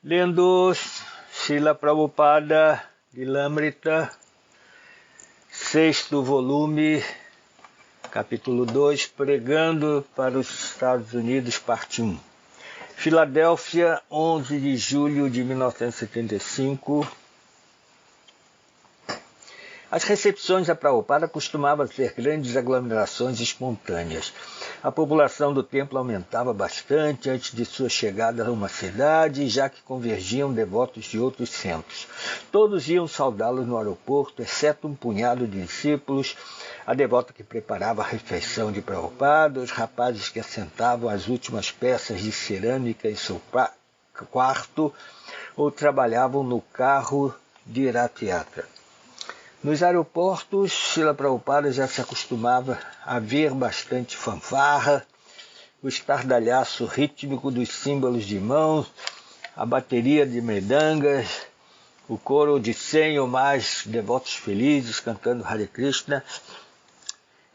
Lendo Srila Prabhupada Lilamrita, sexto volume, capítulo 2, Pregando para os Estados Unidos, parte 1. Filadélfia, 11 de julho de 1975. As recepções a Prabhupada costumavam ser grandes aglomerações espontâneas. A população do templo aumentava bastante antes de sua chegada a uma cidade, já que convergiam devotos de outros centros. Todos iam saudá-lo no aeroporto, exceto um punhado de discípulos, a devota que preparava a refeição de Prabhupada, os rapazes que assentavam as últimas peças de cerâmica em seu quarto ou trabalhavam no carro de Rath-Yatra. Nos aeroportos, Srila Prabhupada já se acostumava a ver bastante fanfarra, o estardalhaço rítmico dos símbolos de mãos, a bateria de mridangas, o coro de 100 ou mais devotos felizes cantando Hare Krishna.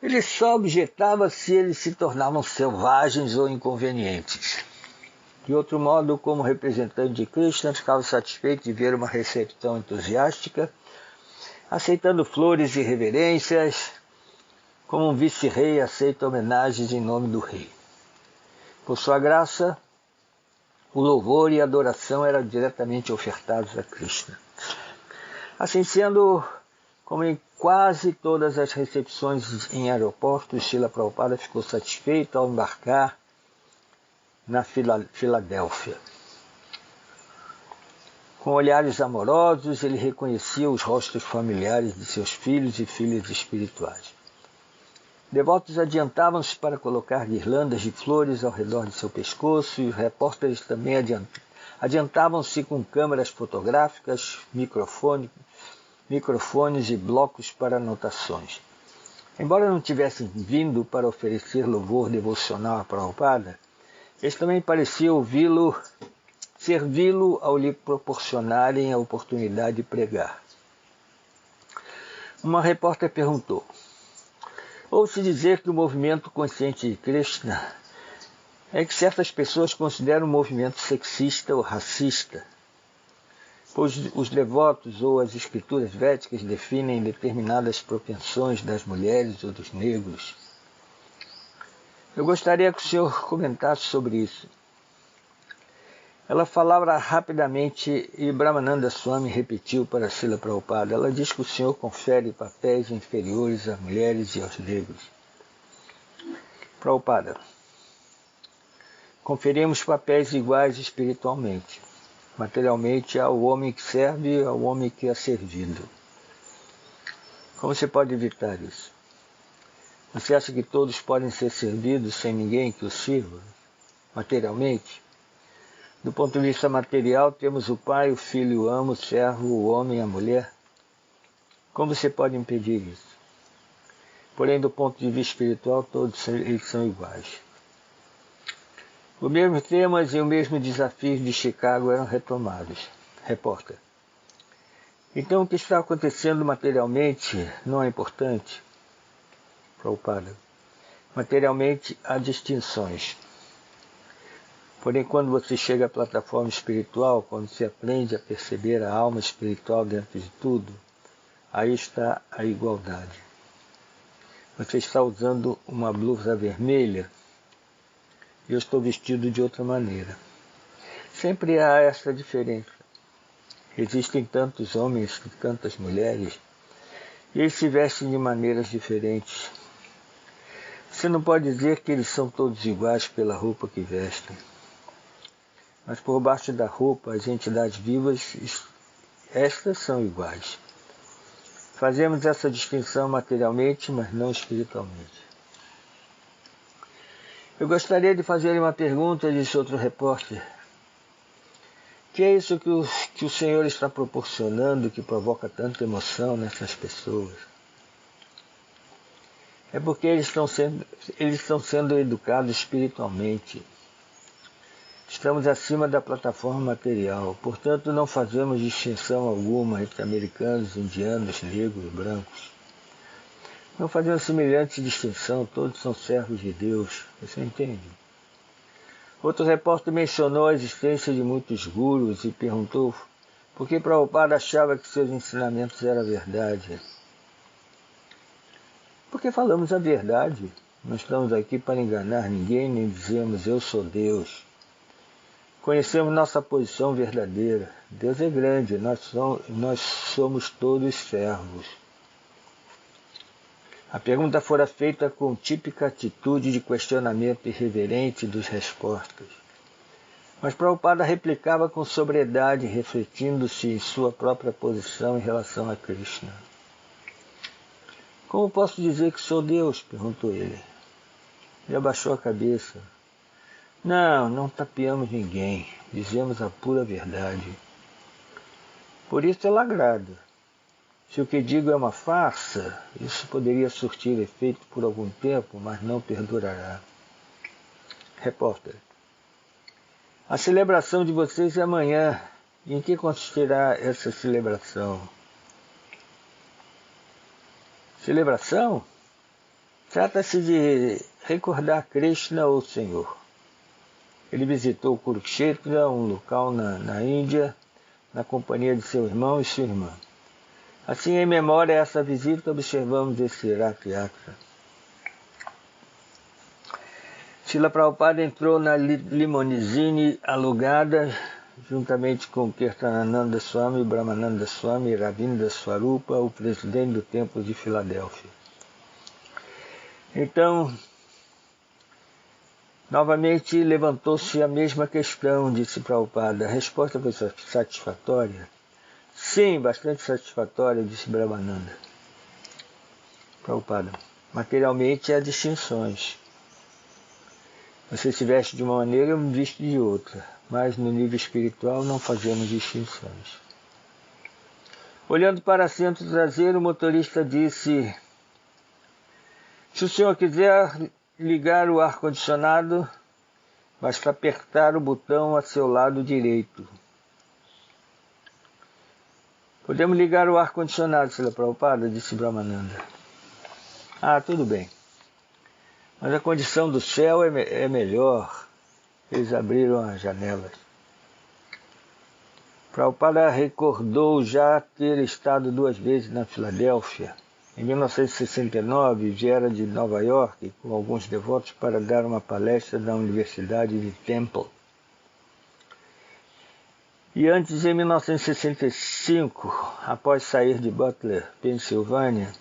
Ele só objetava se eles se tornavam selvagens ou inconvenientes. De outro modo, como representante de Krishna, ficava satisfeito de ver uma recepção entusiástica, aceitando flores e reverências, como um vice-rei aceita homenagens em nome do rei. Por sua graça, o louvor e a adoração eram diretamente ofertados a Krishna. Assim sendo, como em quase todas as recepções em aeroportos, Srila Prabhupada ficou satisfeito ao embarcar na Filadélfia. Com olhares amorosos, ele reconhecia os rostos familiares de seus filhos e filhas espirituais. Devotos adiantavam-se para colocar guirlandas de flores ao redor de seu pescoço e os repórteres também adiantavam-se com câmeras fotográficas, microfones e blocos para anotações. Embora não tivessem vindo para oferecer louvor devocional a Prabhupada, eles também pareciam servi-lo ao lhe proporcionarem a oportunidade de pregar. Uma repórter perguntou: ouve-se dizer que o movimento consciente de Krishna é que certas pessoas consideram o movimento sexista ou racista, pois os devotos ou as escrituras védicas definem determinadas propensões das mulheres ou dos negros. Eu gostaria que o senhor comentasse sobre isso. Ela falava rapidamente e Brahmananda Swami repetiu para Srila Prabhupada: ela diz que o senhor confere papéis inferiores às mulheres e aos negros. Prabhupada: conferimos papéis iguais espiritualmente. Materialmente, ao homem que serve e ao homem que é servido. Como você pode evitar isso? Você acha que todos podem ser servidos sem ninguém que os sirva? Materialmente? Do ponto de vista material, temos o pai, o filho, o amo, o servo, o homem e a mulher. Como você pode impedir isso? Porém, do ponto de vista espiritual, todos eles são iguais. Os mesmos temas e o mesmo desafio de Chicago eram retomados. Repórter: então, o que está acontecendo materialmente não é importante? Prabhupada: materialmente há distinções. Porém, quando você chega à plataforma espiritual, quando você aprende a perceber a alma espiritual dentro de tudo, aí está a igualdade. Você está usando uma blusa vermelha e eu estou vestido de outra maneira. Sempre há essa diferença. Existem tantos homens e tantas mulheres e eles se vestem de maneiras diferentes. Você não pode dizer que eles são todos iguais pela roupa que vestem. Mas por baixo da roupa, as entidades vivas, estas são iguais. Fazemos essa distinção materialmente, mas não espiritualmente. Eu gostaria de fazer uma pergunta, disse outro repórter. Que é isso que o Senhor está proporcionando, que provoca tanta emoção nessas pessoas? É porque eles estão sendo educados espiritualmente. Estamos acima da plataforma material, portanto não fazemos distinção alguma entre americanos, indianos, negros, brancos. Não fazemos semelhante distinção, todos são servos de Deus, você entende? Outro repórter mencionou a existência de muitos gurus e perguntou por que Prabhupada achava que seus ensinamentos eram verdade. Porque falamos a verdade. Não estamos aqui para enganar ninguém, nem dizemos eu sou Deus. Conhecemos nossa posição verdadeira. Deus é grande, nós somos todos servos. A pergunta fora feita com típica atitude de questionamento irreverente dos respostas. Mas Prabhupada replicava com sobriedade, refletindo-se em sua própria posição em relação a Krishna. Como posso dizer que sou Deus? Perguntou ele. Ele abaixou a cabeça. Não tapeamos ninguém, dizemos a pura verdade. Por isso ela agrada. Se o que digo é uma farsa, isso poderia surtir efeito por algum tempo, mas não perdurará. Repórter. A celebração de vocês é amanhã. Em que consistirá essa celebração? Celebração? Trata-se de recordar Krishna, o Senhor. Ele visitou Kurukshetra, um local na Índia, na companhia de seu irmão e sua irmã. Assim, em memória a essa visita, observamos esse Rath Yatra. Srila Prabhupada entrou na limousine alugada, juntamente com Kirtanananda Swami, Brahmananda Swami e Ravinda Swarupa, o presidente do Templo de Filadélfia. Então, novamente levantou-se a mesma questão, disse Prabhupada. A resposta foi satisfatória? Sim, bastante satisfatória, disse Brahmananda. Prabhupada. Materialmente há distinções. Você se veste de uma maneira, eu me visto de outra. Mas no nível espiritual não fazemos distinções. Olhando para o assento traseiro, o motorista disse: se o senhor quiser ligar o ar-condicionado, basta apertar o botão a seu lado direito. Podemos ligar o ar-condicionado, Srila Prabhupada, disse Brahmananda. Ah, tudo bem. Mas a condição do céu é melhor. Eles abriram as janelas. Prabhupada recordou já ter estado 2 vezes na Filadélfia. Em 1969, viera de Nova York com alguns devotos para dar uma palestra na Universidade de Temple. E antes, em 1965, após sair de Butler, Pensilvânia,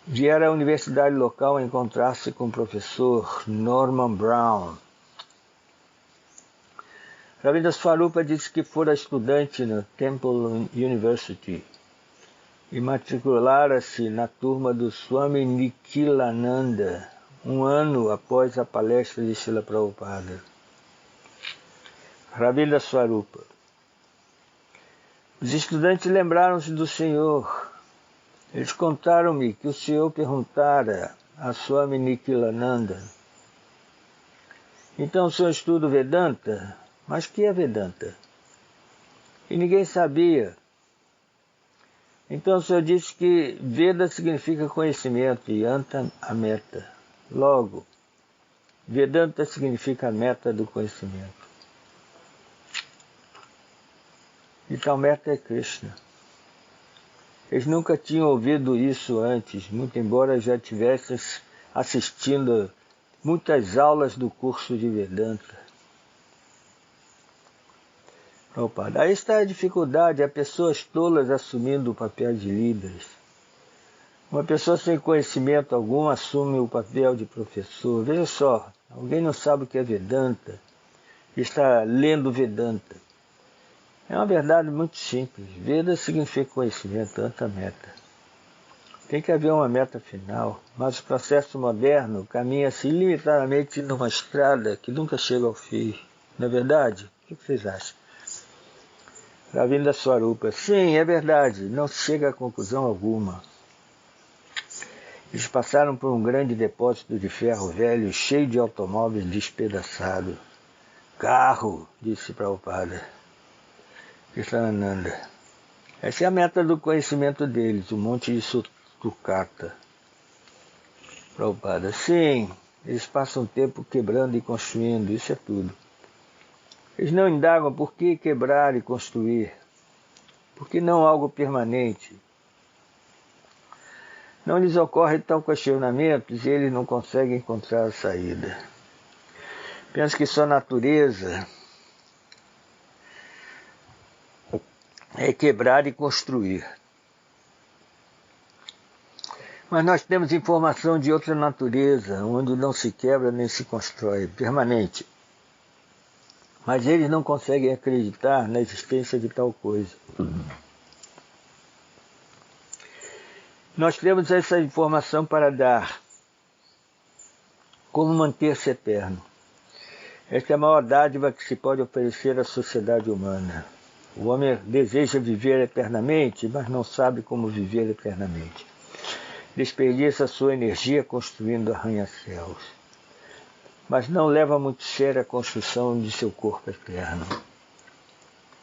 viera à universidade local encontrar-se com o professor Norman Brown. Ravinda Swarupa disse que fora estudante na Temple University e matriculara-se na turma do Swami Nikhilananda, 1 ano após a palestra de Srila Prabhupada. Ravinda Swarupa. Os estudantes lembraram-se do Senhor. Eles contaram-me que o Senhor perguntara a Swami Nikhilananda: então o senhor estuda o Vedanta? Mas que é Vedanta? E ninguém sabia. Então o senhor disse que Veda significa conhecimento e Anta a meta. Logo, Vedanta significa a meta do conhecimento. E tal meta é Krishna. Eles nunca tinham ouvido isso antes, muito embora já tivessem assistindo muitas aulas do curso de Vedanta. Prabhupada. Aí está a dificuldade, há pessoas tolas assumindo o papel de líderes. Uma pessoa sem conhecimento algum assume o papel de professor. Veja só, alguém não sabe o que é Vedanta, está lendo Vedanta. É uma verdade muito simples. Veda significa conhecimento, Anta meta. Tem que haver uma meta final, mas o processo moderno caminha-se ilimitadamente numa estrada que nunca chega ao fim. Não é verdade? O que vocês acham? Ravinda Swarupa. Sim, é verdade. Não se chega a conclusão alguma. Eles passaram por um grande depósito de ferro velho, cheio de automóveis despedaçados. Carro, disse Prabhupada. Krishnananda. Essa é a meta do conhecimento deles, um monte de sucata. Prabhupada. Sim, Eles passam tempo quebrando e construindo, isso é tudo. Eles não indagam por que quebrar e construir, por que não algo permanente. Não lhes ocorre tal questionamento e eles não conseguem encontrar a saída. Penso que sua natureza é quebrar e construir. Mas nós temos informação de outra natureza, onde não se quebra nem se constrói, permanente. Mas eles não conseguem acreditar na existência de tal coisa. Nós temos essa informação para dar. Como manter-se eterno. Esta é a maior dádiva que se pode oferecer à sociedade humana. O homem deseja viver eternamente, mas não sabe como viver eternamente. Desperdiça sua energia construindo arranha-céus. Mas não leva muito sério a construção de seu corpo eterno.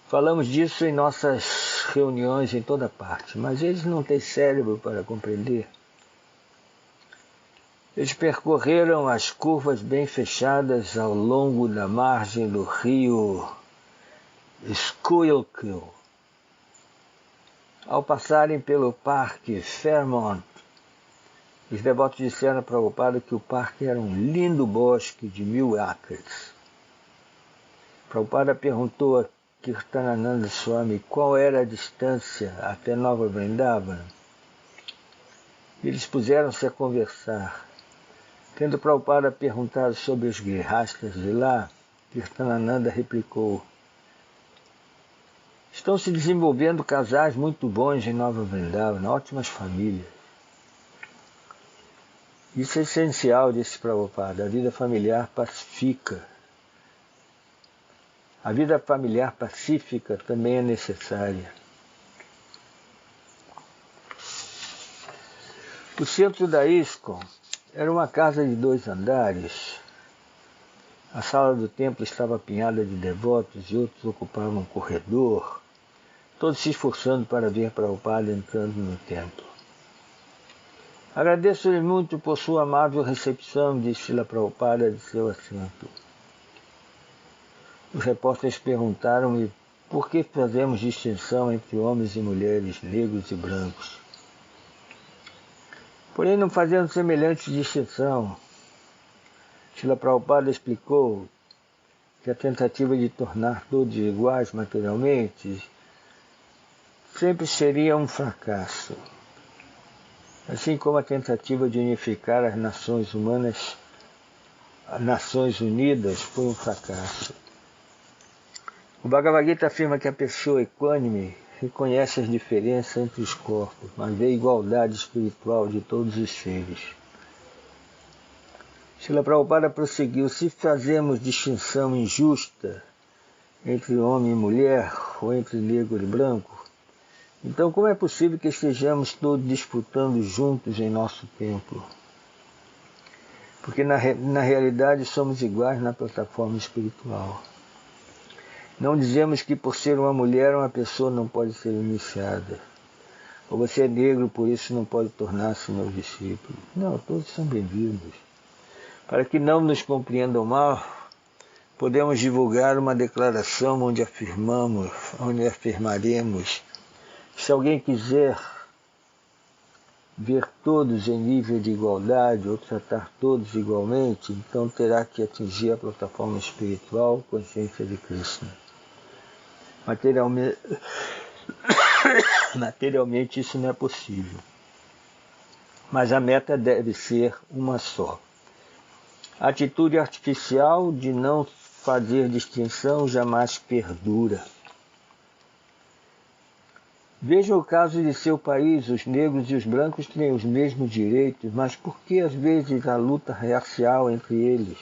Falamos disso em nossas reuniões em toda parte, mas eles não têm cérebro para compreender. Eles percorreram as curvas bem fechadas ao longo da margem do rio Schuylkill. Ao passarem pelo parque Fairmont, os devotos disseram a Prabhupada que o parque era um lindo bosque de 1000 acres. Prabhupada perguntou a Kirtanananda Swami qual era a distância até Nova Vrindavana. Eles puseram-se a conversar. Tendo Prabhupada perguntado sobre os grihastas de lá, Kirtanananda replicou: estão se desenvolvendo casais muito bons em Nova Vrindavana, ótimas famílias. Isso é essencial, disse Prabhupada. A vida familiar pacifica. A vida familiar pacífica também é necessária. O centro da ISKCON era uma casa de 2 andares. A sala do templo estava apinhada de devotos e outros ocupavam um corredor, todos se esforçando para ver Prabhupada entrando no templo. Agradeço-lhe muito por sua amável recepção, disse Srila Prabhupada de seu assento. Os repórteres perguntaram-me por que fazemos distinção entre homens e mulheres, negros e brancos. Porém, não fazendo semelhante distinção, Srila Prabhupada explicou que a tentativa de tornar todos iguais materialmente sempre seria um fracasso. Assim como a tentativa de unificar as nações humanas, as Nações Unidas, foi um fracasso. O Bhagavad Gita afirma que a pessoa equânime reconhece as diferenças entre os corpos, mas vê a igualdade espiritual de todos os seres. Srila Prabhupada prosseguiu: se fazemos distinção injusta entre homem e mulher, ou entre negro e branco, então como é possível que estejamos todos disputando juntos em nosso templo? Porque na realidade somos iguais na plataforma espiritual. Não dizemos que por ser uma mulher uma pessoa não pode ser iniciada. Ou você é negro, por isso não pode tornar-se meu discípulo. Não, todos são bem-vindos. Para que não nos compreendam mal, podemos divulgar uma declaração onde afirmaremos: se alguém quiser ver todos em nível de igualdade ou tratar todos igualmente, então terá que atingir a plataforma espiritual, consciência de Krishna. Materialmente isso não é possível. Mas a meta deve ser uma só. A atitude artificial de não fazer distinção jamais perdura. Veja o caso de seu país: os negros e os brancos têm os mesmos direitos, mas por que às vezes há luta racial entre eles?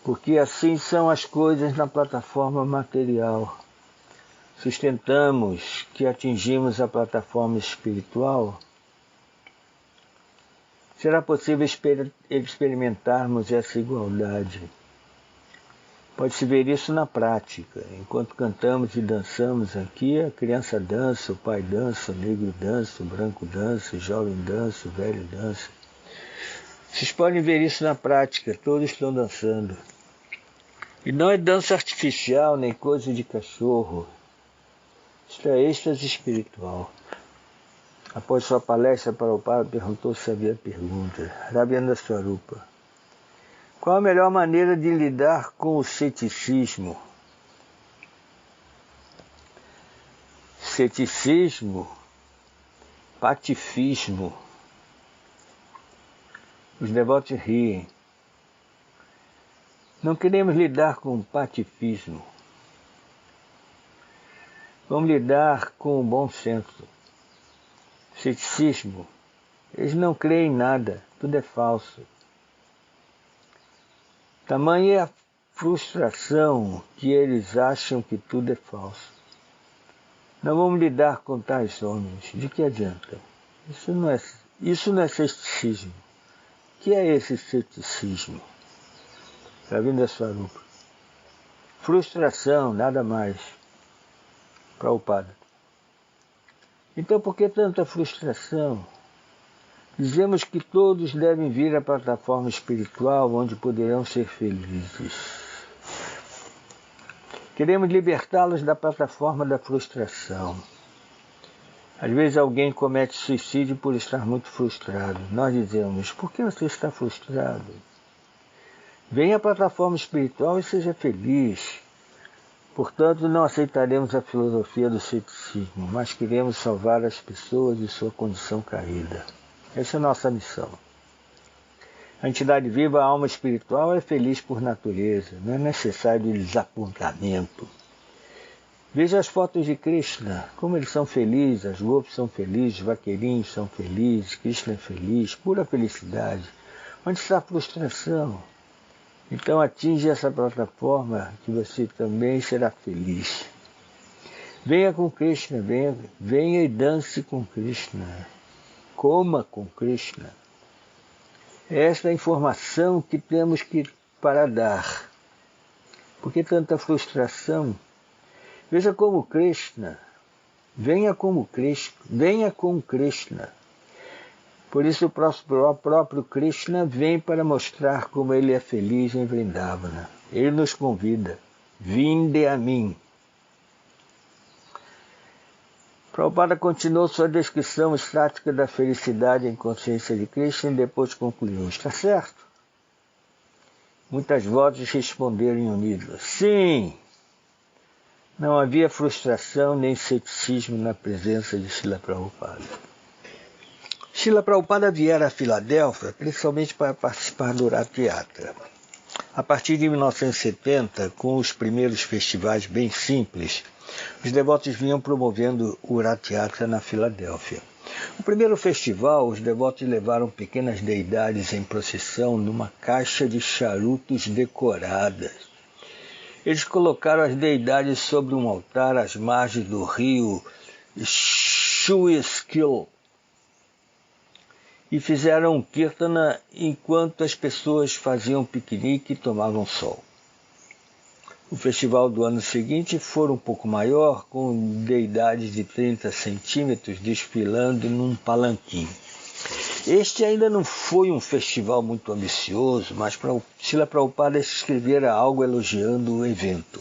Porque assim são as coisas na plataforma material. Sustentamos que atingimos a plataforma espiritual. Será possível experimentarmos essa igualdade. Pode-se ver isso na prática. Enquanto cantamos e dançamos aqui, a criança dança, o pai dança, o negro dança, o branco dança, o jovem dança, o velho dança. Vocês podem ver isso na prática, todos estão dançando. E não é dança artificial, nem coisa de cachorro. Isto é êxtase espiritual. Após sua palestra, Prabhupada perguntou se havia pergunta. Raviendra Swarupa: qual a melhor maneira de lidar com o ceticismo? Ceticismo, patifismo. Os devotos riem. Não queremos lidar com o patifismo. Vamos lidar com o bom senso. Ceticismo. Eles não creem em nada, tudo é falso. Tamanha é a frustração que eles acham que tudo é falso. Não vamos lidar com tais homens. De que adianta? Isso não é ceticismo. O que é esse ceticismo? Raviendra Swarupa: frustração, nada mais. Prabhupada: então por que tanta frustração? Dizemos que todos devem vir à plataforma espiritual onde poderão ser felizes. Queremos libertá-los da plataforma da frustração. Às vezes alguém comete suicídio por estar muito frustrado. Nós dizemos: por que você está frustrado? Venha à plataforma espiritual e seja feliz. Portanto, não aceitaremos a filosofia do ceticismo, mas queremos salvar as pessoas de sua condição caída. Essa é a nossa missão. A entidade viva, a alma espiritual, é feliz por natureza. Não é necessário desapontamento. Veja as fotos de Krishna, como eles são felizes, as gopis são felizes, os vaqueirinhos são felizes, Krishna é feliz, pura felicidade. Onde está a frustração? Então atinge essa plataforma que você também será feliz. Venha com Krishna, venha e dance com Krishna. Coma com Krishna. Esta é a informação que temos para dar. Por que tanta frustração? Veja como Krishna, venha com Krishna. Por isso o próprio Krishna vem para mostrar como ele é feliz em Vrindavana. Ele nos convida: vinde a mim. Prabhupada continuou sua descrição estática da felicidade em consciência de Krishna e depois concluiu: está certo? Muitas vozes responderam unidas: sim! Não havia frustração nem ceticismo na presença de Srila Prabhupada. Srila Prabhupada viera a Filadélfia principalmente para participar do Rath Yatra. A partir de 1970, com os primeiros festivais bem simples, os devotos vinham promovendo o Rath Yatra na Filadélfia. No primeiro festival, os devotos levaram pequenas deidades em procissão numa caixa de charutos decoradas. Eles colocaram as deidades sobre um altar às margens do rio Schuylkill e fizeram um kirtana enquanto as pessoas faziam piquenique e tomavam sol. O festival do ano seguinte foi um pouco maior, com deidades de 30 centímetros desfilando num palanquim. Este ainda não foi um festival muito ambicioso, mas Srila Prabhupada escrevera algo elogiando o evento.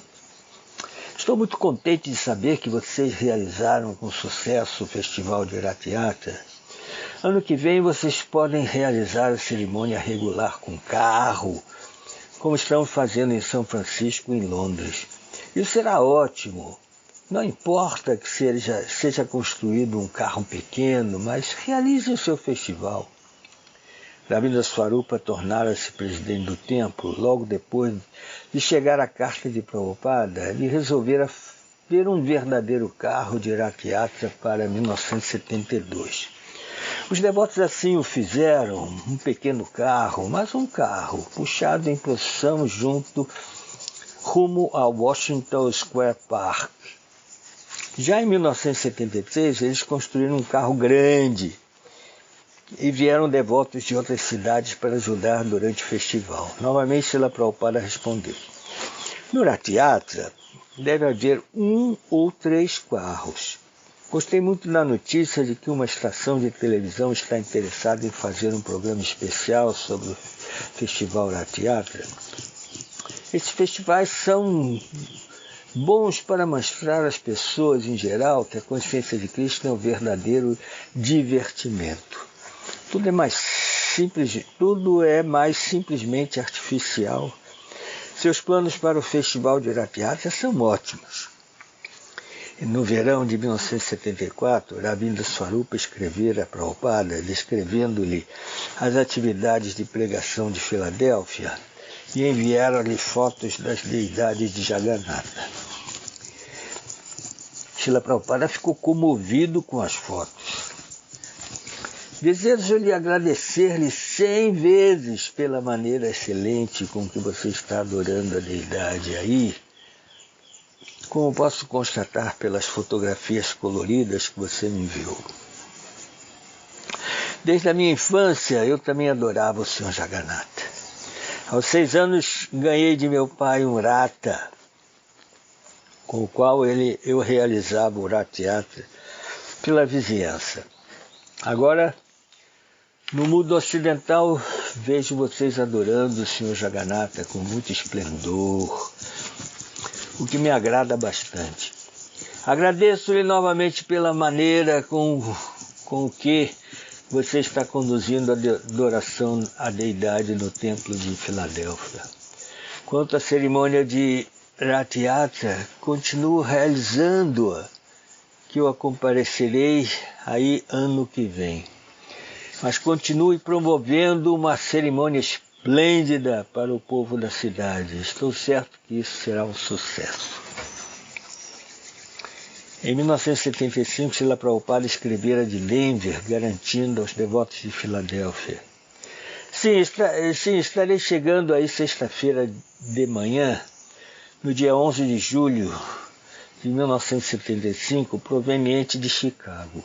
Estou muito contente de saber que vocês realizaram com sucesso o festival de Rath Yatra. Ano que vem vocês podem realizar a cerimônia regular com carro, como estamos fazendo em São Francisco e em Londres. Isso será ótimo. Não importa que seja construído um carro pequeno, mas realize o seu festival. Raviendra Swarupa tornara-se presidente do templo logo depois de chegar a carta de Prabhupada. Ele resolvera ter um verdadeiro carro de Rath Yatra para 1972. Os devotos assim o fizeram, um pequeno carro, mas um carro, puxado em procissão rumo ao Washington Square Park. Já em 1973, eles construíram um carro grande e vieram devotos de outras cidades para ajudar durante o festival. Novamente, Srila Prabhupada respondeu: No Rath Yatra deve haver 1 ou 3 carros. Gostei muito da notícia de que uma estação de televisão está interessada em fazer um programa especial sobre o Festival Rath Yatra. Esses festivais são bons para mostrar às pessoas em geral que a consciência de Cristo é um verdadeiro divertimento. Tudo é mais simplesmente artificial. Seus planos para o Festival de Rath Yatra são ótimos. No verão de 1974, Ravinda Swarupa escrevera a Prabhupada, descrevendo-lhe as atividades de pregação de Filadélfia, e enviaram-lhe fotos das deidades de Jagannatha. Srila Prabhupada ficou comovido com as fotos. Desejo-lhe agradecer-lhe 100 vezes pela maneira excelente com que você está adorando a deidade aí, como posso constatar pelas fotografias coloridas que você me enviou. Desde a minha infância, eu também adorava o Sr. Jagannatha. Aos 6 anos, ganhei de meu pai um rata, com o qual eu realizava o Rath Yatra pela vizinhança. Agora, no mundo ocidental, vejo vocês adorando o Sr. Jagannatha com muito esplendor, o que me agrada bastante. Agradeço-lhe novamente pela maneira com que você está conduzindo a adoração à deidade no templo de Filadélfia. Quanto à cerimônia de Rath Yatra, continuo realizando-a, que eu comparecerei aí ano que vem. Mas continue promovendo uma cerimônia esplêndida para o povo da cidade. Estou certo que isso será um sucesso. Em 1975, Srila Prabhupada escrevera de Denver, garantindo aos devotos de Filadélfia: Sim, estarei chegando aí sexta-feira de manhã, no dia 11 de julho de 1975, proveniente de Chicago.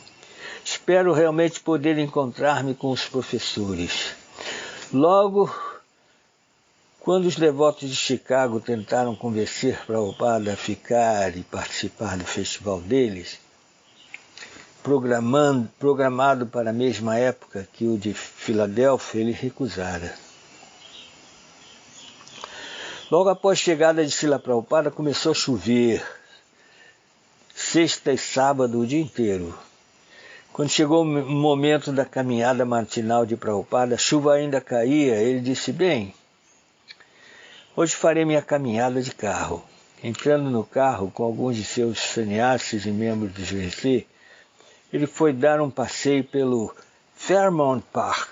Espero realmente poder encontrar-me com os professores. Logo, quando os devotos de Chicago tentaram convencer Prabhupada a ficar e participar do festival deles, programado para a mesma época que o de Filadélfia, ele recusara. Logo após a chegada de Srila Prabhupada, começou a chover, sexta e sábado o dia inteiro. Quando chegou o momento da caminhada matinal de Prabhupada, a chuva ainda caía. Ele disse: bem, hoje farei minha caminhada de carro. Entrando no carro com alguns de seus sannyasis e membros do GNC, ele foi dar um passeio pelo Fairmount Park.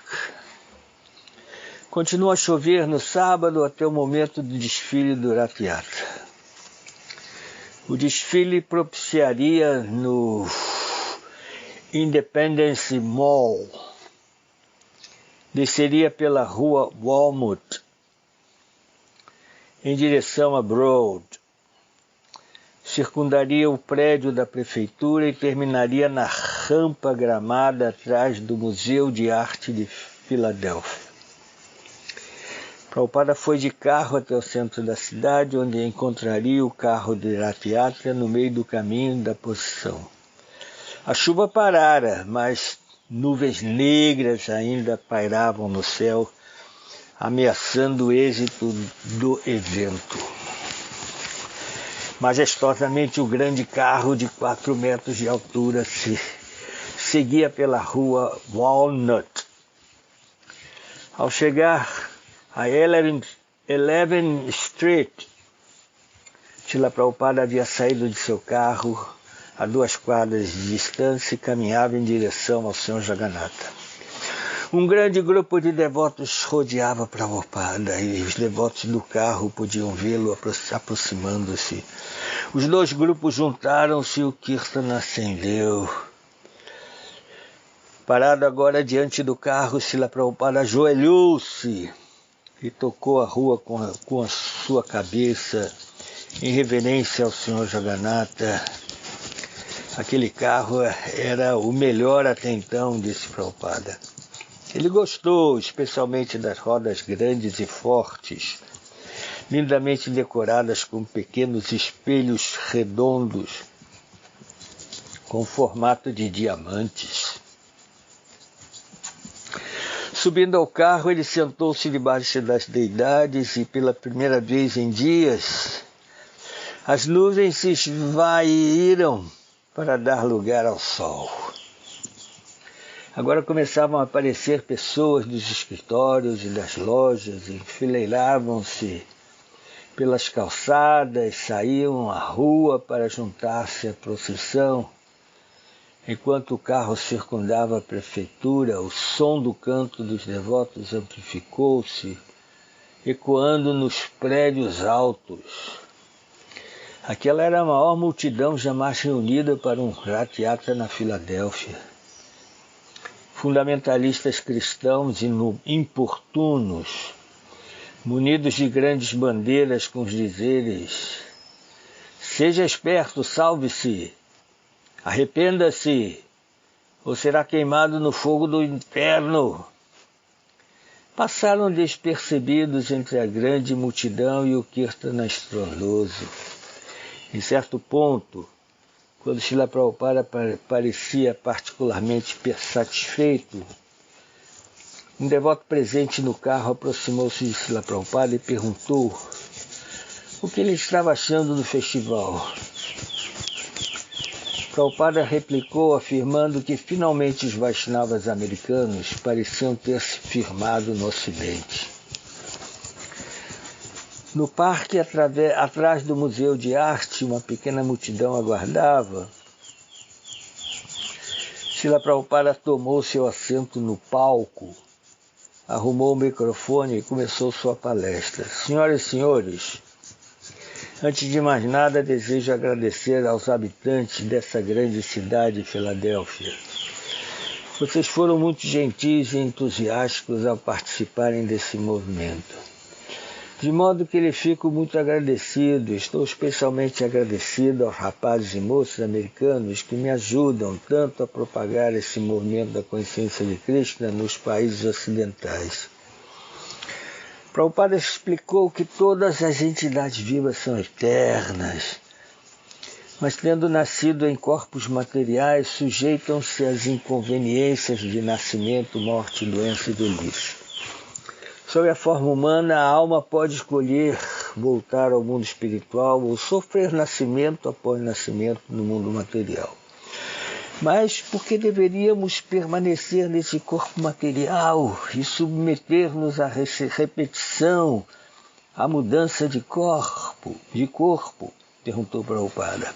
Continua a chover no sábado até o momento do desfile do Rath Yatra. O desfile propiciaria no Independence Mall. Desceria pela rua Walnut em direção a Broad. Circundaria o prédio da prefeitura e terminaria na rampa gramada atrás do Museu de Arte de Filadélfia. Prabhupada foi de carro até o centro da cidade, onde encontraria o carro de Rath Yatra no meio do caminho da procissão. A chuva parara, mas nuvens negras ainda pairavam no céu, ameaçando o êxito do evento. Majestosamente, o grande carro de 4 metros de altura seguia pela rua Walnut. Ao chegar a 11th Street, Srila Prabhupada havia saído de seu carro a 2 quadras de distância e caminhava em direção ao Sr. Jagannatha. Um grande grupo de devotos rodeava Prabhupada e os devotos do carro podiam vê-lo aproximando-se. Os 2 grupos juntaram-se e o Kirtana acendeu. Parado agora diante do carro, Srila Prabhupada ajoelhou-se e tocou a rua com a sua cabeça em reverência ao Sr. Jagannatha. Aquele carro era o melhor até então, disse Prabhupada. Ele gostou especialmente das rodas grandes e fortes. lindamente decoradas com pequenos espelhos redondos com formato de diamantes. Subindo ao carro, ele sentou-se debaixo das deidades e, pela primeira vez em dias, as nuvens se esvaíram para dar lugar ao sol. Agora começavam a aparecer pessoas dos escritórios e das lojas, enfileiravam-se pelas calçadas, saíam à rua para juntar-se à procissão. Enquanto o carro circundava a prefeitura, o som do canto dos devotos amplificou-se, ecoando nos prédios altos. Aquela era a maior multidão jamais reunida para um ratiata na Filadélfia. Fundamentalistas cristãos importunos, munidos de grandes bandeiras com os dizeres: seja esperto, salve-se, arrependa-se, ou será queimado no fogo do inferno. Passaram despercebidos entre a grande multidão e o kirtana estrondoso. Em certo ponto, quando Srila Prabhupada parecia particularmente satisfeito, um devoto presente no carro aproximou-se de Srila Prabhupada e perguntou o que ele estava achando do festival. Prabhupada replicou afirmando que finalmente os Vaishnavas americanos pareciam ter se firmado no Ocidente. No parque, atrás do Museu de Arte, uma pequena multidão aguardava. Srila Prabhupada tomou seu assento no palco, arrumou o microfone e começou sua palestra. Senhoras e senhores, antes de mais nada, desejo agradecer aos habitantes dessa grande cidade, Filadélfia. Vocês foram muito gentis e entusiásticos ao participarem desse movimento. De modo que lhe fico muito agradecido, estou especialmente agradecido aos rapazes e moças americanos que me ajudam tanto a propagar esse movimento da consciência de Krishna nos países ocidentais. Prabhupada explicou que todas as entidades vivas são eternas, mas tendo nascido em corpos materiais, sujeitam-se às inconveniências de nascimento, morte, doença e velhice. Sob a forma humana, a alma pode escolher voltar ao mundo espiritual ou sofrer nascimento após nascimento no mundo material. Mas por que deveríamos permanecer nesse corpo material e submeter-nos à repetição, à mudança de corpo? Perguntou Prabhupada.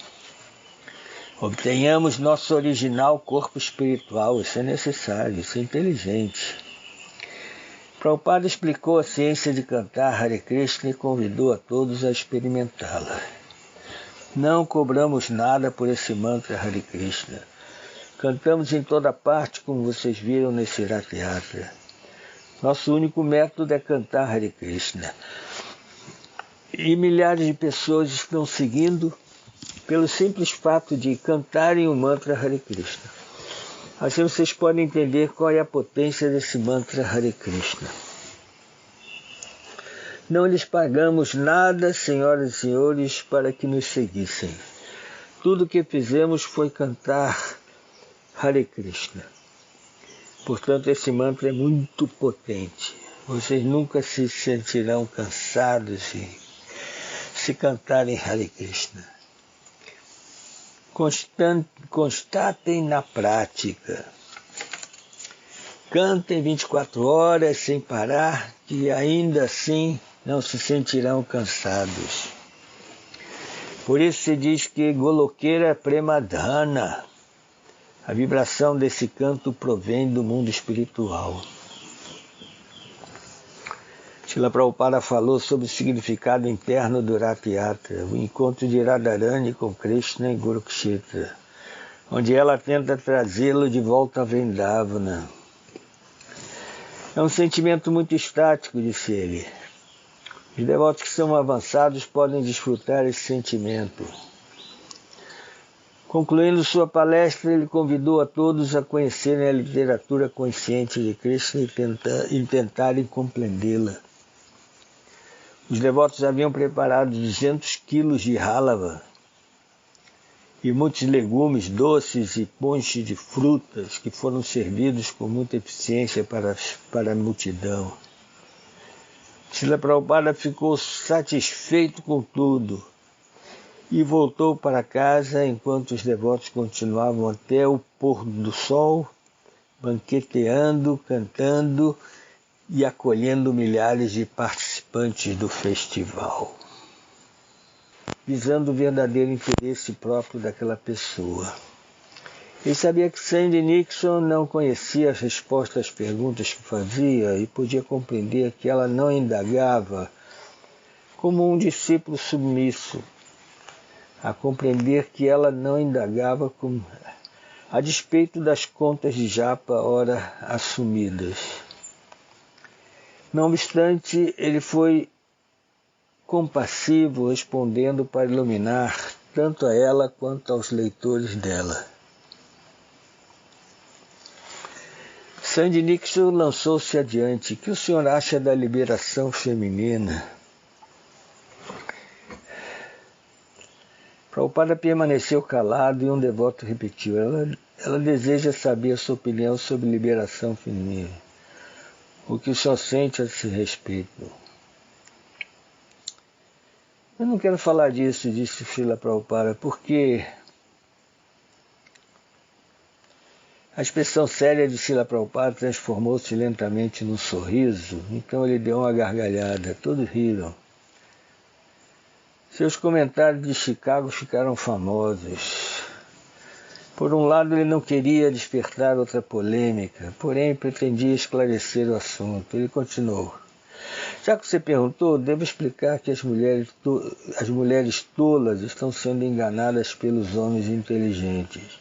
Obtenhamos nosso original corpo espiritual, isso é necessário, isso é inteligente. Prabhupada explicou a ciência de cantar Hare Krishna e convidou a todos a experimentá-la. Não cobramos nada por esse mantra Hare Krishna. Cantamos em toda parte, como vocês viram nesse Rath Yatra. Nosso único método é cantar Hare Krishna. E milhares de pessoas estão seguindo pelo simples fato de cantarem o mantra Hare Krishna. Assim vocês podem entender qual é a potência desse mantra Hare Krishna. Não lhes pagamos nada, senhoras e senhores, para que nos seguissem. Tudo o que fizemos foi cantar Hare Krishna. Portanto, esse mantra é muito potente. Vocês nunca se sentirão cansados se cantarem Hare Krishna. Constatem na prática. Cantem 24 horas sem parar, que ainda assim não se sentirão cansados. Por isso se diz que Golokera Premadhana, a vibração desse canto provém do mundo espiritual. Srila Prabhupada falou sobre o significado interno do Rath Yatra, o encontro de Radharani com Krishna em Kurukshetra, onde ela tenta trazê-lo de volta a Vrindavana. É um sentimento muito estático, disse ele. Os devotos que são avançados podem desfrutar esse sentimento. Concluindo sua palestra, ele convidou a todos a conhecerem a literatura consciente de Krishna e tentarem compreendê-la. Os devotos haviam preparado 200 quilos de hálava e muitos legumes doces e ponches de frutas que foram servidos com muita eficiência para a multidão. Srila Prabhupada ficou satisfeito com tudo e voltou para casa enquanto os devotos continuavam até o pôr do sol, banqueteando, cantando e acolhendo milhares de participantes do festival, visando o verdadeiro interesse próprio daquela pessoa. Ele sabia que Sandy Nixon não conhecia as respostas às perguntas que fazia e podia compreender que ela não indagava como um discípulo submisso, a compreender que ela não indagava a despeito das contas de japa ora assumidas. Não obstante, ele foi compassivo, respondendo para iluminar tanto a ela quanto aos leitores dela. Sandy Nixon lançou-se adiante. O que o senhor acha da liberação feminina? Prabhupada permaneceu calado e um devoto repetiu. Ela deseja saber a sua opinião sobre liberação feminina. O que o senhor sente a esse respeito? Eu não quero falar disso, disse Srila Prabhupada, porque a expressão séria de Srila Prabhupada transformou-se lentamente num sorriso, então ele deu uma gargalhada. Todos riram. Seus comentários de Chicago ficaram famosos. Por um lado, ele não queria despertar outra polêmica, porém pretendia esclarecer o assunto. Ele continuou. Já que você perguntou, devo explicar que as mulheres tolas estão sendo enganadas pelos homens inteligentes.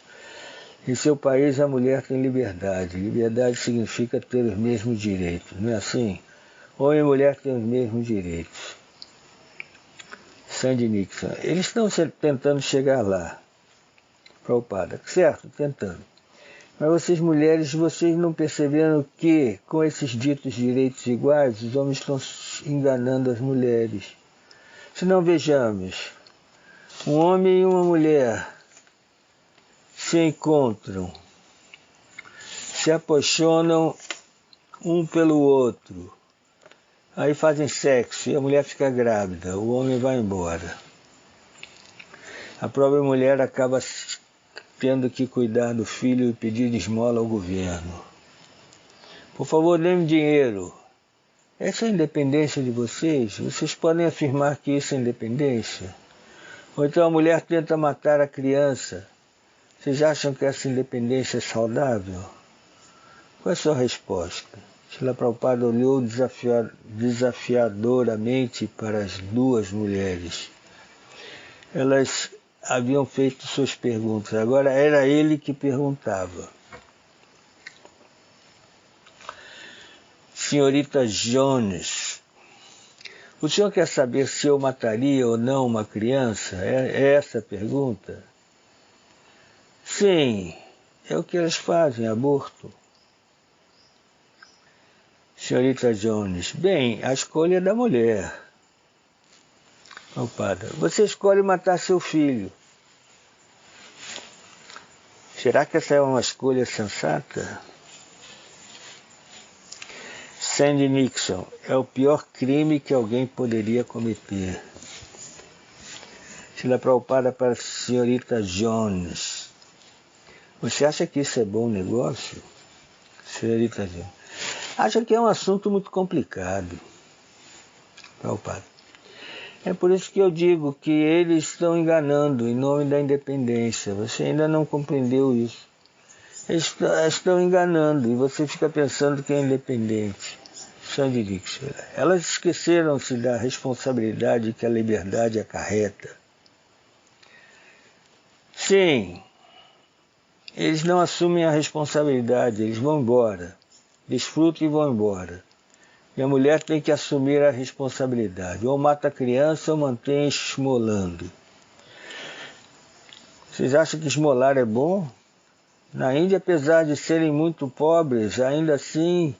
Em seu país, a mulher tem liberdade. Liberdade significa ter os mesmos direitos, não é assim? Homem e mulher têm os mesmos direitos. Sandy Nixon. Eles estão tentando chegar lá. Prabhupada. Certo, tentando. Mas vocês mulheres, vocês não perceberam que, com esses ditos direitos iguais, os homens estão enganando as mulheres. Se não, vejamos. Um homem e uma mulher se encontram, se apaixonam um pelo outro, aí fazem sexo e a mulher fica grávida, o homem vai embora. A própria mulher acaba tendo que cuidar do filho e pedir esmola ao governo. Por favor, dê-me dinheiro. Essa é a independência de vocês? Vocês podem afirmar que isso é independência? Ou então a mulher tenta matar a criança. Vocês acham que essa independência é saudável? Qual é a sua resposta? Srila Prabhupada olhou desafiadoramente para as duas mulheres. Elas haviam feito suas perguntas. Agora era ele que perguntava. Senhorita Jones, o senhor quer saber se eu mataria ou não uma criança? É essa a pergunta? Sim, é o que elas fazem, aborto. Senhorita Jones, bem, a escolha é da mulher. Prabhupada, você escolhe matar seu filho. Será que essa é uma escolha sensata? Sandy Nixon, é o pior crime que alguém poderia cometer. Srila Prabhupada para a senhorita Jones. Você acha que isso é bom negócio? Senhorita Jones. Acha que é um assunto muito complicado. Prabhupada. É por isso que eu digo que eles estão enganando em nome da independência. Você ainda não compreendeu isso. Eles estão enganando e você fica pensando que é independente. Sandy Nixon. Elas esqueceram-se da responsabilidade que a liberdade acarreta. Sim, eles não assumem a responsabilidade, eles vão embora. Desfrutam e vão embora. E a mulher tem que assumir a responsabilidade. Ou mata a criança ou mantém esmolando. Vocês acham que esmolar é bom? Na Índia, apesar de serem muito pobres, ainda assim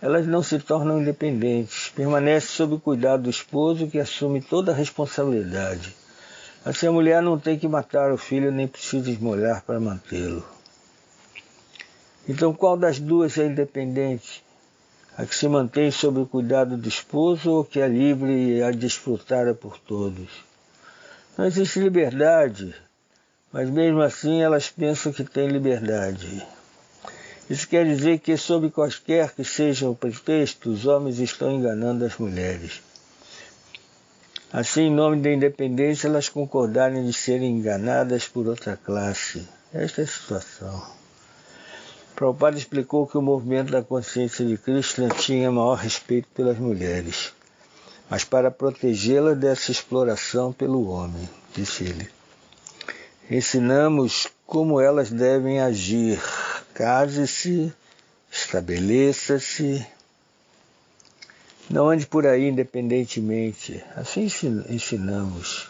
elas não se tornam independentes. permanece sob o cuidado do esposo, que assume toda a responsabilidade. Assim a mulher não tem que matar o filho nem precisa esmolar para mantê-lo. Então qual das duas é independente? A que se mantém sob o cuidado do esposo ou que é livre e a desfrutada por todos? Não existe liberdade, mas mesmo assim elas pensam que têm liberdade. Isso quer dizer que, sob quaisquer que sejam o pretexto, os homens estão enganando as mulheres. Assim, em nome da independência, elas concordarem de serem enganadas por outra classe. Esta é a situação. Prabhupada explicou que o movimento da consciência de Krishna tinha maior respeito pelas mulheres, mas para protegê-las dessa exploração pelo homem, disse ele. Ensinamos como elas devem agir. Case-se, estabeleça-se, não ande por aí independentemente. Assim ensinamos.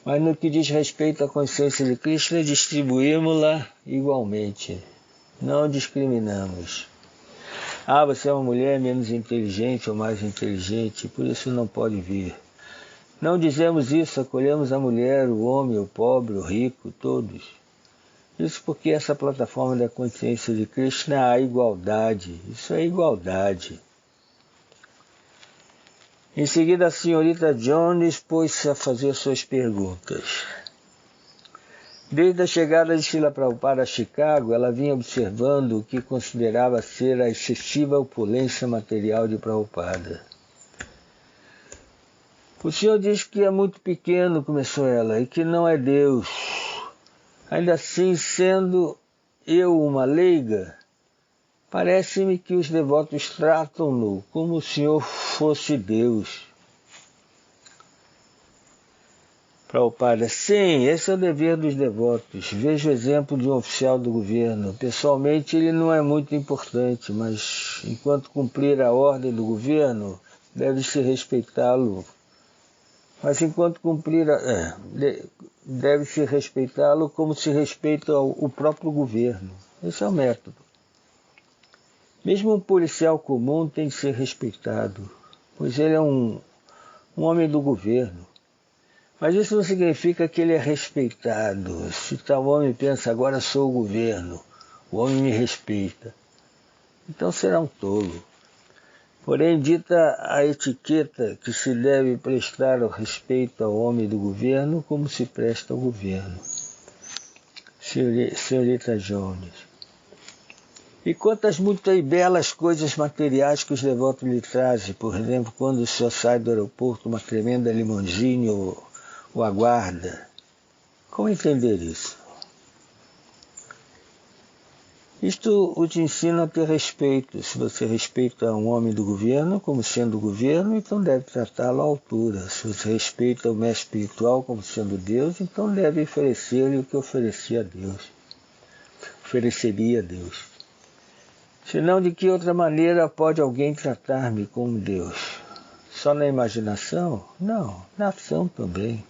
Mas no que diz respeito à consciência de Krishna, distribuímos-la igualmente. Não discriminamos. Ah, você é uma mulher menos inteligente ou mais inteligente, por isso não pode vir. Não dizemos isso, acolhemos a mulher, o homem, o pobre, o rico, todos. Isso porque essa plataforma da consciência de Krishna é a igualdade. Isso é igualdade. Em seguida, a senhorita Jones pôs-se a fazer suas perguntas. Desde a chegada de Srila Prabhupada a Chicago, ela vinha observando o que considerava ser a excessiva opulência material de Prabhupada. O senhor diz que é muito pequeno, começou ela, e que não é Deus. Ainda assim, sendo eu uma leiga, parece-me que os devotos tratam-no como se o Senhor fosse Deus. Prabhupada, sim, esse é o dever dos devotos. Veja o exemplo de um oficial do governo. Pessoalmente, ele não é muito importante, mas enquanto cumprir a ordem do governo, deve-se respeitá-lo. Mas enquanto cumprir deve-se respeitá-lo como se respeita o próprio governo. Esse é o método. Mesmo um policial comum tem de ser respeitado, pois ele é um homem do governo. Mas isso não significa que ele é respeitado. Se tal homem pensa, agora sou o governo, o homem me respeita, então será um tolo. Porém, dita a etiqueta que se deve prestar o respeito ao homem do governo como se presta ao governo. Senhorita Jones. E quantas muitas belas coisas materiais que os devotos lhe trazem, por exemplo, quando o senhor sai do aeroporto, uma tremenda limousine o aguarda. Como entender isso? Isto o te ensina a ter respeito. Se você respeita um homem do governo como sendo o governo, então deve tratá-lo à altura. Se você respeita o mestre espiritual como sendo Deus, então deve oferecer-lhe o que oferecia a Deus. Ofereceria a Deus. Senão, de que outra maneira pode alguém tratar-me como Deus? Só na imaginação? Não, na ação também.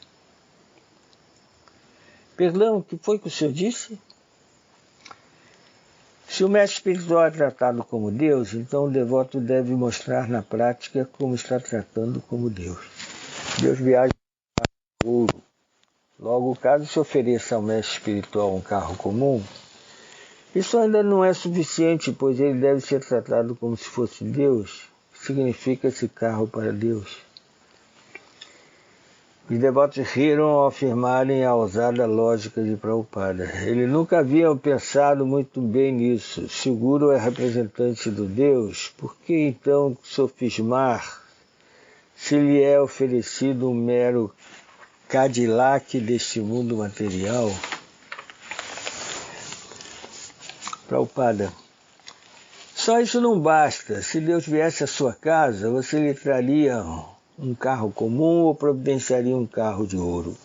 Perdão, o que foi que o senhor disse? Se o mestre espiritual é tratado como Deus, então o devoto deve mostrar na prática como está tratando como Deus. Deus viaja para o ouro. Logo, caso se ofereça ao mestre espiritual um carro comum, isso ainda não é suficiente, pois ele deve ser tratado como se fosse Deus. O que significa esse carro para Deus? Os devotos riram ao afirmarem a ousada lógica de Prabhupada. Ele nunca havia pensado muito bem nisso. Se o Guru é representante do Deus, por que então sofismar se lhe é oferecido um mero Cadillac deste mundo material? Prabhupada, só isso não basta. Se Deus viesse à sua casa, você lhe traria um carro comum ou providenciaria um carro de ouro?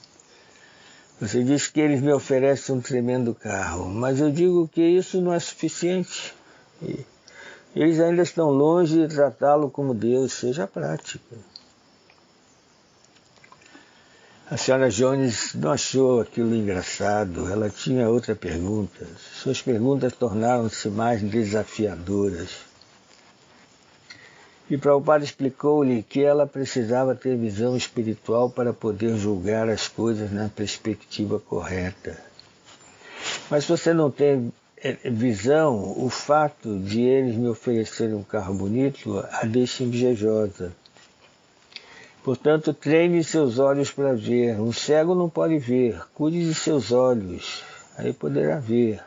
Você diz que eles me oferecem um tremendo carro, mas eu digo que isso não é suficiente. Eles ainda estão longe de tratá-lo como Deus, seja prática. A senhora Jones não achou aquilo engraçado, ela tinha outra pergunta. Suas perguntas tornaram-se mais desafiadoras. E Prabhupada explicou-lhe que ela precisava ter visão espiritual para poder julgar as coisas na perspectiva correta. Mas se você não tem visão, o fato de eles me oferecerem um carro bonito a deixa invejosa. Portanto, treine seus olhos para ver. Um cego não pode ver. Cuide de seus olhos, aí poderá ver.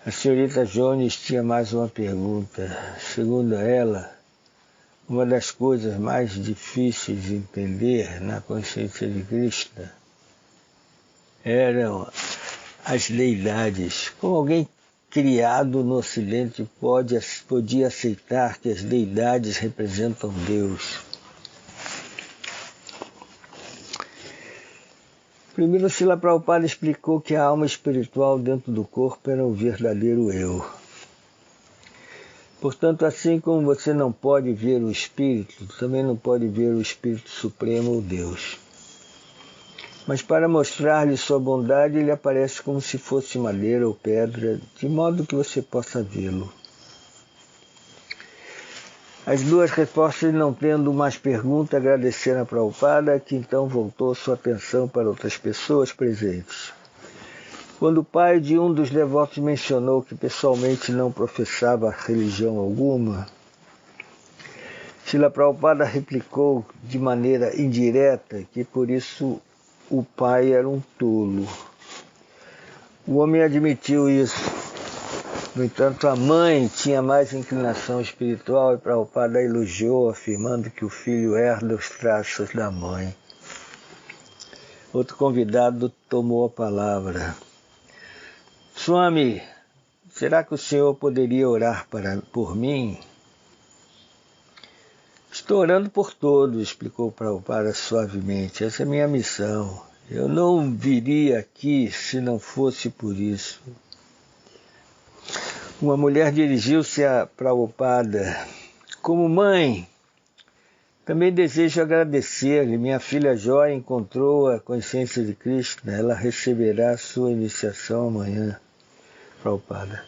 A senhorita Jones tinha mais uma pergunta. Segundo ela, uma das coisas mais difíceis de entender na consciência de Krishna eram as deidades. Como alguém criado no Ocidente podia aceitar que as deidades representam Deus? Primeiro, Srila Prabhupada explicou que a alma espiritual dentro do corpo era o verdadeiro eu. Portanto, assim como você não pode ver o Espírito, também não pode ver o Espírito Supremo ou Deus. Mas para mostrar-lhe sua bondade, ele aparece como se fosse madeira ou pedra, de modo que você possa vê-lo. As duas respostas, não tendo mais pergunta, agradeceram a Prabhupada, que então voltou sua atenção para outras pessoas presentes. Quando o pai de um dos devotos mencionou que pessoalmente não professava religião alguma, Srila Prabhupada replicou de maneira indireta que por isso o pai era um tolo. O homem admitiu isso. No entanto, a mãe tinha mais inclinação espiritual e Prabhupada elogiou, afirmando que o filho herda os traços da mãe. Outro convidado tomou a palavra. Swami, será que o senhor poderia orar por mim? Estou orando por todos, explicou Prabhupada suavemente. Essa é minha missão. Eu não viria aqui se não fosse por isso. Uma mulher dirigiu-se a Prabhupada. Como mãe, também desejo agradecer-lhe. Minha filha Joy encontrou a consciência de Krishna. Ela receberá sua iniciação amanhã. Prabhupada.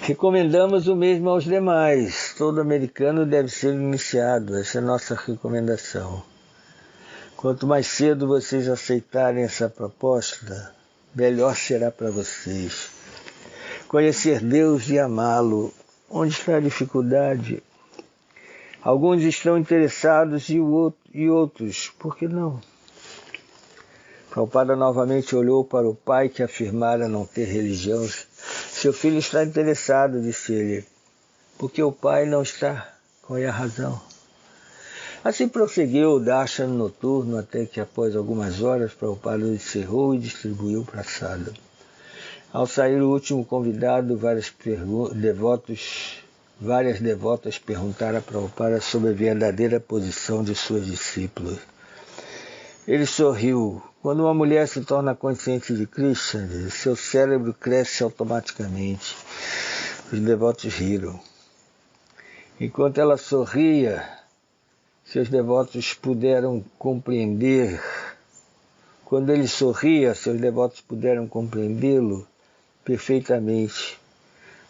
Recomendamos o mesmo aos demais. Todo americano deve ser iniciado. Essa é a nossa recomendação. Quanto mais cedo vocês aceitarem essa proposta, melhor será para vocês. Conhecer Deus e amá-lo. Onde está a dificuldade? Alguns estão interessados e outros, por que não? Prabhupada novamente olhou para o pai que afirmara não ter religião. Seu filho está interessado, disse ele. Porque o pai não está? Qual é a razão? Assim prosseguiu o darshana noturno até que após algumas horas Prabhupada encerrou e distribuiu o prasada. Ao sair o último convidado, várias devotas perguntaram a Prabhupada sobre a verdadeira posição de suas discípulas. Ele sorriu. Quando uma mulher se torna consciente de Krishna, seu cérebro cresce automaticamente. Os devotos riram. Enquanto ela sorria, seus devotos puderam compreender. Quando ele sorria, seus devotos puderam compreendê-lo perfeitamente.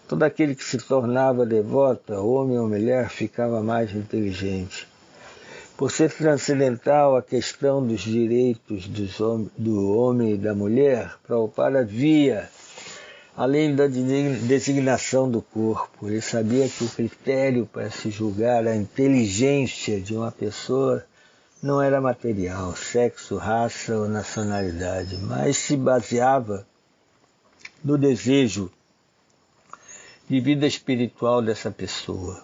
Todo aquele que se tornava devota, homem ou mulher, ficava mais inteligente. Por ser transcendental a questão dos direitos do homem e da mulher, Prabhupada via, além da designação do corpo. Ele sabia que o critério para se julgar a inteligência de uma pessoa não era material, sexo, raça ou nacionalidade, mas se baseava no desejo de vida espiritual dessa pessoa.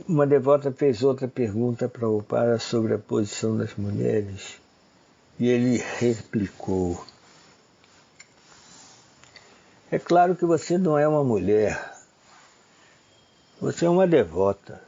Uma devota fez outra pergunta para o Prabhupada sobre a posição das mulheres e ele replicou: é claro que você não é uma mulher, você é uma devota.